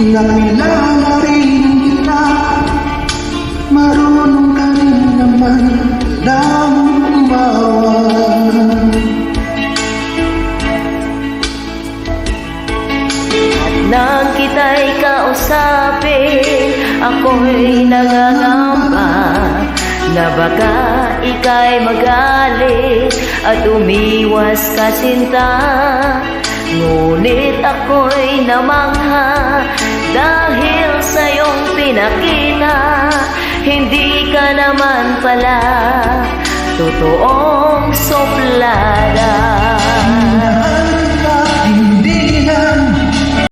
Nakilala rin kita, marunong ka rin naman ng umawa. At nang kita'y kausapin, ako'y nangangamba na baka ika'y magalit at umiwas ka sinta. Ngunit ako'y namangha dahil sa iyong pinakita, hindi ka naman pala totoong suplada.